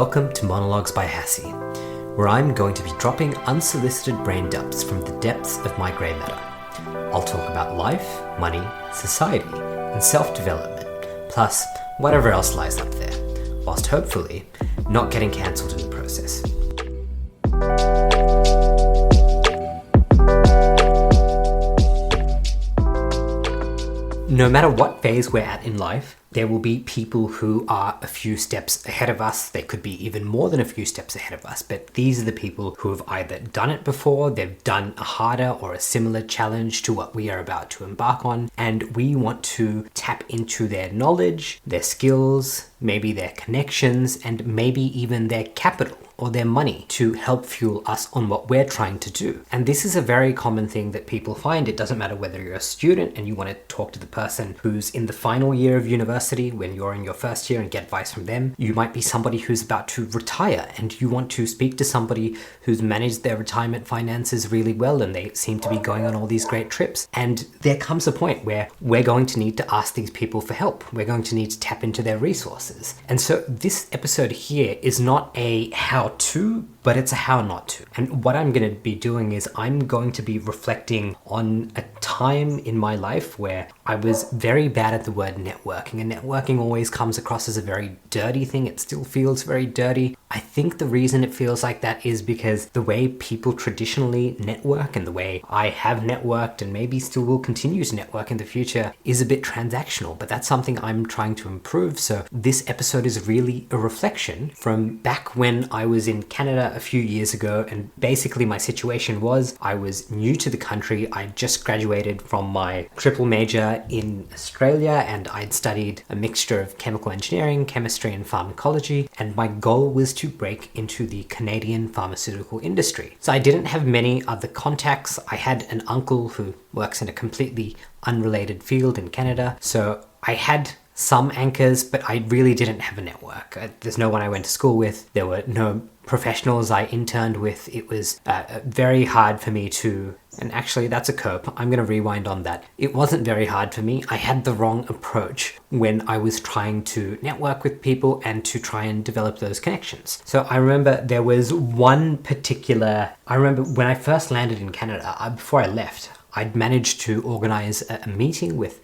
Welcome to Monologues by Hassie, where I'm going to be dropping unsolicited brain dumps from the depths of my grey matter. I'll talk about life, money, society, and self-development, plus whatever else lies up there, whilst hopefully not getting cancelled in the process. No matter what phase we're at in life, there will be people who are a few steps ahead of us. They could be even more than a few steps ahead of us, but these are the people who have either done it before, they've done a harder or a similar challenge to what we are about to embark on, and we want to tap into their knowledge, their skills, maybe their connections, and maybe even their capital or their money to help fuel us on what we're trying to do. And this is a very common thing that people find. It doesn't matter whether you're a student and you want to talk to the person who's in the final year of university when you're in your first year and get advice from them. You might be somebody who's about to retire and you want to speak to somebody who's managed their retirement finances really well and they seem to be going on all these great trips. And there comes a point where we're going to need to ask these people for help. We're going to need to tap into their resources. And so this episode here is not a how-to, but it's a how not to. And what I'm going to be doing is I'm going to be reflecting on a time in my life where I was very bad at the word networking, and networking always comes across as a very dirty thing. It still feels very dirty. I think the reason it feels like that is because the way people traditionally network and the way I have networked and maybe still will continue to network in the future is a bit transactional, but that's something I'm trying to improve. So this episode is really a reflection from back when I was in Canada a few years ago, and basically my situation was I was new to the country. I just graduated from my triple major in Australia and I'd studied a mixture of chemical engineering, chemistry and pharmacology, and my goal was to break into the Canadian pharmaceutical industry. So I didn't have many other contacts. I had an uncle who works in a completely unrelated field in Canada, so I had some anchors, but I really didn't have a network. There's no one I went to school with. There were no professionals I interned with. It was very hard for me to, and actually that's a cope. I'm going to rewind on that. It wasn't very hard for me. I had the wrong approach when I was trying to network with people and to try and develop those connections. So I remember there was one particular, I remember when I first landed in Canada, before I left, I'd managed to organize a meeting with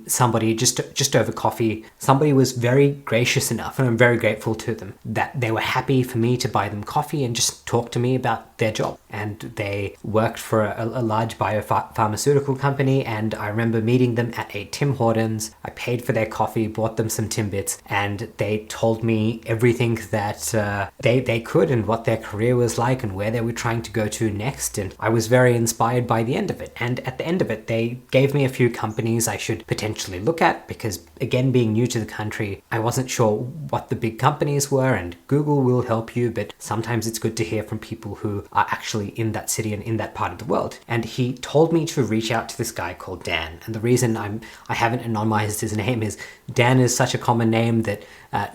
somebody just over coffee. Somebody was very gracious enough, and I'm very grateful to them, that they were happy for me to buy them coffee and just talk to me about their job. And they worked for a large biopharmaceutical company, and I remember meeting them at a Tim Hortons. I paid for their coffee, bought them some Timbits, and they told me everything that they could and what their career was like and where they were trying to go to next. And I was very inspired by the end of it. And at the end of it, they gave me a few companies I should potentially look at because, again, being new to the country, I wasn't sure what the big companies were, and Google will help you, but sometimes it's good to hear from people who are actually in that city and in that part of the world. And he told me to reach out to this guy called Dan. And the reason I haven't anonymized his name is Dan is such a common name that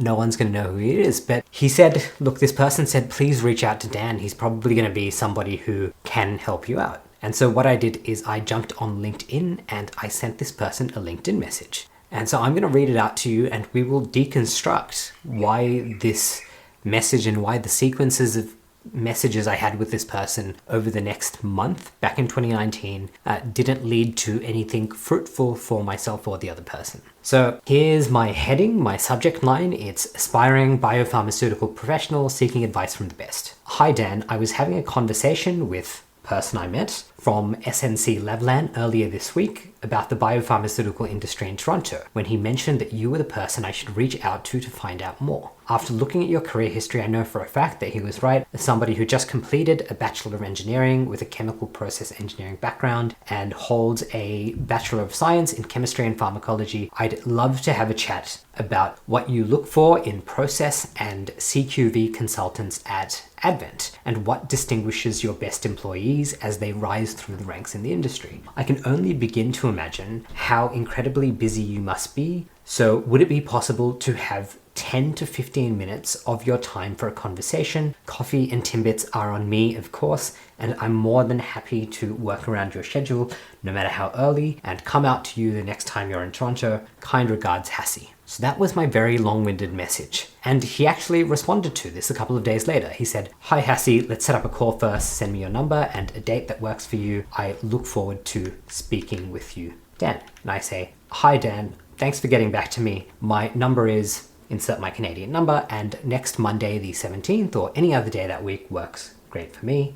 no one's going to know who he is. But he said, look, this person said, please reach out to Dan. He's probably going to be somebody who can help you out. And so what I did is I jumped on LinkedIn and I sent this person a LinkedIn message. And so I'm going to read it out to you and we will deconstruct why this message and why the sequences of messages I had with this person over the next month back in 2019 didn't lead to anything fruitful for myself or the other person. So here's my heading, my subject line. It's aspiring biopharmaceutical professional seeking advice from the best. Hi Dan, I was having a conversation with person I met from SNC Lavalin earlier this week about the biopharmaceutical industry in Toronto, when he mentioned that you were the person I should reach out to find out more. After looking at your career history, I know for a fact that he was right. As somebody who just completed a Bachelor of Engineering with a chemical process engineering background and holds a Bachelor of Science in chemistry and pharmacology, I'd love to have a chat about what you look for in process and CQV consultants at Advent, and what distinguishes your best employees as they rise through the ranks in the industry. I can only begin to imagine how incredibly busy you must be. So would it be possible to have 10 to 15 minutes of your time for a conversation. Coffee and Timbits are on me, of course, and I'm more than happy to work around your schedule, no matter how early, and come out to you the next time you're in Toronto. Kind regards, Hassie. So that was my very long-winded message. And he actually responded to this a couple of days later. He said, "Hi Hassie, let's set up a call first, send me your number and a date that works for you. I look forward to speaking with you, Dan." And I say, "Hi Dan, thanks for getting back to me. My number is," insert my Canadian number, "and next Monday the 17th or any other day that week works great for me.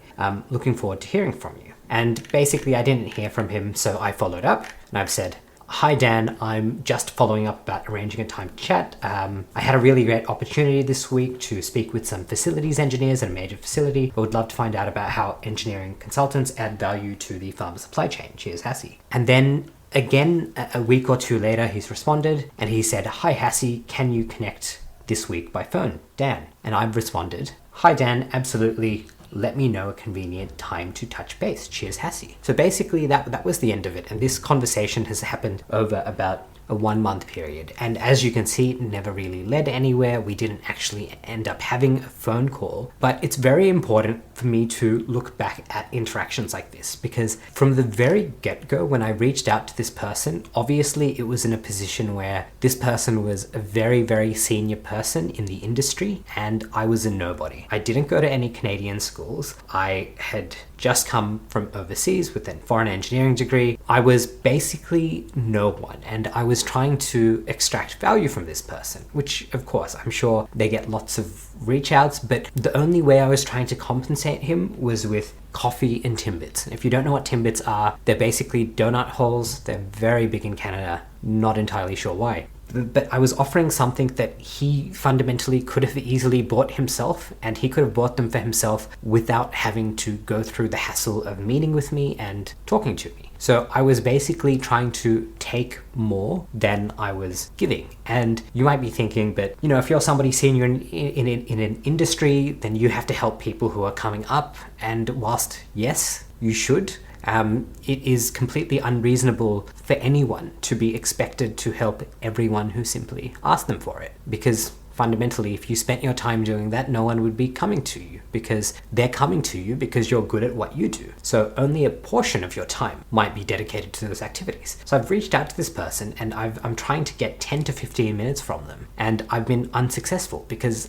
Looking forward to hearing from you." And basically I didn't hear from him, so I followed up and I've said, "Hi Dan, I'm just following up about arranging a time to chat. I had a really great opportunity this week to speak with some facilities engineers at a major facility. I would love to find out about how engineering consultants add value to the pharma supply chain. Cheers, Hassie." And then again, a week or two later, he's responded and he said, "Hi Hassie, can you connect this week by phone, Dan?" And I've responded, "Hi Dan, absolutely. Let me know a convenient time to touch base. Cheers, Hassie." So basically that was the end of it. And this conversation has happened over about a 1-month period. And as you can see, it never really led anywhere. We didn't actually end up having a phone call. But it's very important for me to look back at interactions like this, because from the very get-go, when I reached out to this person, obviously it was in a position where this person was a very, very senior person in the industry and I was a nobody. I didn't go to any Canadian schools. I had just come from overseas with a foreign engineering degree. I was basically no one, and I was trying to extract value from this person, which of course I'm sure they get lots of reach outs, but the only way I was trying to compensate him was with coffee and Timbits. And if you don't know what Timbits are, they're basically donut holes. They're very big in Canada. Not entirely sure why. But I was offering something that he fundamentally could have easily bought himself, and he could have bought them for himself without having to go through the hassle of meeting with me and talking to me. So I was basically trying to take more than I was giving. And you might be thinking, but you know, if you're somebody senior in an industry, then you have to help people who are coming up. And whilst yes, you should, it is completely unreasonable for anyone to be expected to help everyone who simply asks them for it. Because fundamentally, if you spent your time doing that, no one would be coming to you, because they're coming to you because you're good at what you do. So only a portion of your time might be dedicated to those activities. So I've reached out to this person and I'm trying to get 10 to 15 minutes from them. And I've been unsuccessful because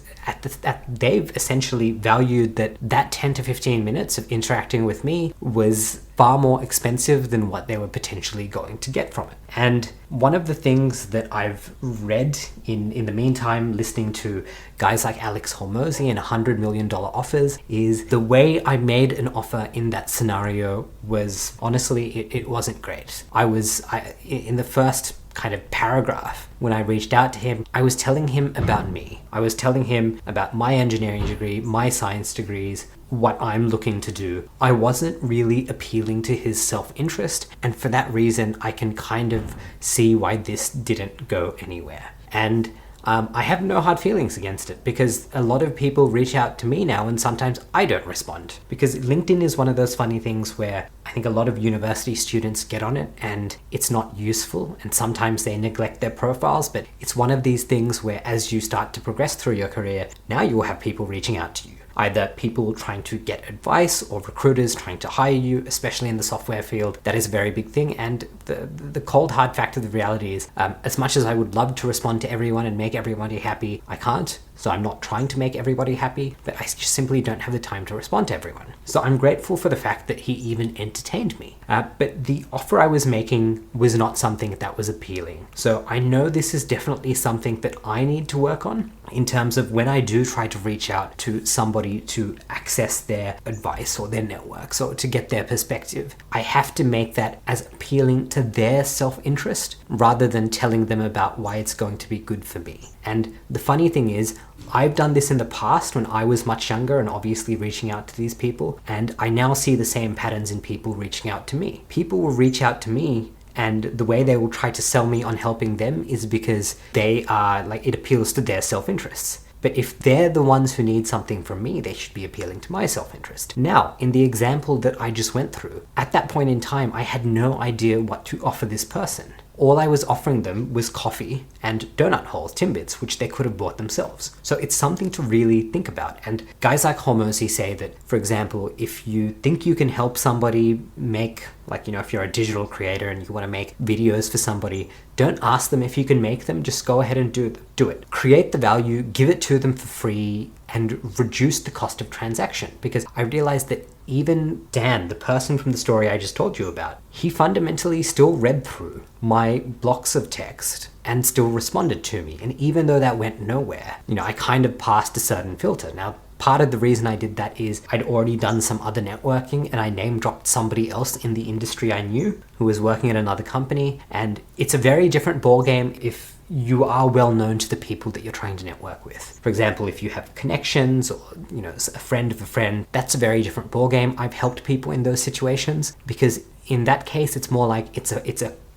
they've essentially valued that 10 to 15 minutes of interacting with me was far more expensive than what they were potentially going to get from it. And one of the things that I've read in the meantime, listening to guys like Alex Hormozy and $100 million offers, is the way I made an offer in that scenario was, honestly, it wasn't great. In the first kind of paragraph, when I reached out to him, I was telling him about me. I was telling him about my engineering degree, my science degrees, what I'm looking to do. I wasn't really appealing to his self-interest, and for that reason, I can kind of see why this didn't go anywhere. And I have no hard feelings against it, because a lot of people reach out to me now and sometimes I don't respond. Because LinkedIn is one of those funny things where I think a lot of university students get on it and it's not useful, and sometimes they neglect their profiles, but it's one of these things where as you start to progress through your career, now you will have people reaching out to you. Either people trying to get advice or recruiters trying to hire you, especially in the software field. That is a very big thing. And the cold hard fact of the reality is, as much as I would love to respond to everyone and make everybody happy, I can't. So I'm not trying to make everybody happy, but I just simply don't have the time to respond to everyone. So I'm grateful for the fact that he even entertained me. But the offer I was making was not something that was appealing. So I know this is definitely something that I need to work on in terms of when I do try to reach out to somebody to access their advice or their networks or to get their perspective. I have to make that as appealing to their self-interest rather than telling them about why it's going to be good for me. And the funny thing is, I've done this in the past when I was much younger and obviously reaching out to these people, and I now see the same patterns in people reaching out to me. People will reach out to me, and the way they will try to sell me on helping them is because they are it appeals to their self-interests. But if they're the ones who need something from me, they should be appealing to my self-interest. Now, in the example that I just went through, at that point in time, I had no idea what to offer this person. all I was offering them was coffee and donut holes, Timbits, which they could have bought themselves. So it's something to really think about. And guys like Hormozi say that, for example, if you think you can help somebody make, like, if you're a digital creator and you want to make videos for somebody, don't ask them if you can make them, just go ahead and do it. Create the value, give it to them for free, and reduce the cost of transaction. Because I realized that even Dan, the person from the story I just told you about, he fundamentally still read through my blocks of text and still responded to me. And even though that went nowhere, I kind of passed a certain filter. Now, part of the reason I did that is I'd already done some other networking and I name dropped somebody else in the industry I knew who was working at another company. And it's a very different ballgame if you are well known to the people that you're trying to network with. For example, if you have connections or, a friend of a friend, that's a very different ballgame. I've helped people in those situations because in that case, it's more like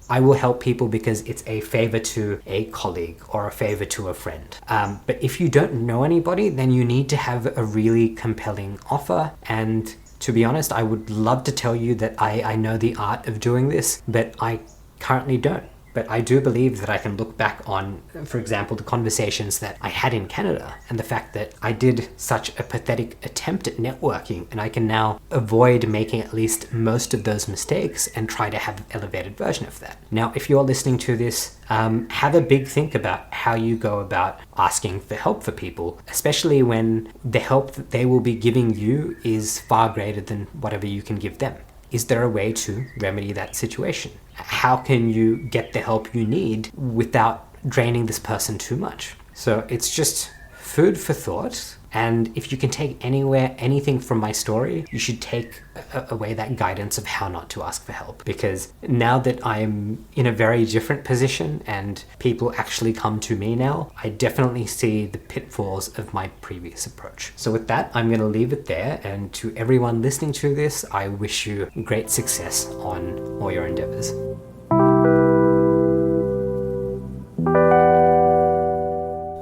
I will help people because it's a favor to a colleague or a favor to a friend. But if you don't know anybody, then you need to have a really compelling offer. And to be honest, I would love to tell you that I know the art of doing this, but I currently don't. But I do believe that I can look back on, for example, the conversations that I had in Canada and the fact that I did such a pathetic attempt at networking, and I can now avoid making at least most of those mistakes and try to have an elevated version of that. Now, if you're listening to this, have a big think about how you go about asking for help for people, especially when the help that they will be giving you is far greater than whatever you can give them. Is there a way to remedy that situation? How can you get the help you need without draining this person too much? So it's just food for thought. And if you can take anything from my story, you should take away that guidance of how not to ask for help. Because now that I'm in a very different position and people actually come to me now, I definitely see the pitfalls of my previous approach. So with that, I'm going to leave it there. And to everyone listening to this, I wish you great success on all your endeavors.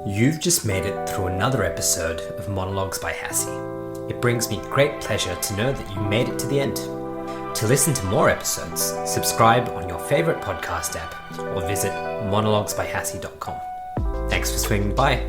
You've just made it through another episode of Monologues by Hassie. It brings me great pleasure to know that you made it to the end. To listen to more episodes, subscribe on your favorite podcast app or visit monologuesbyhassie.com. Thanks for swinging by.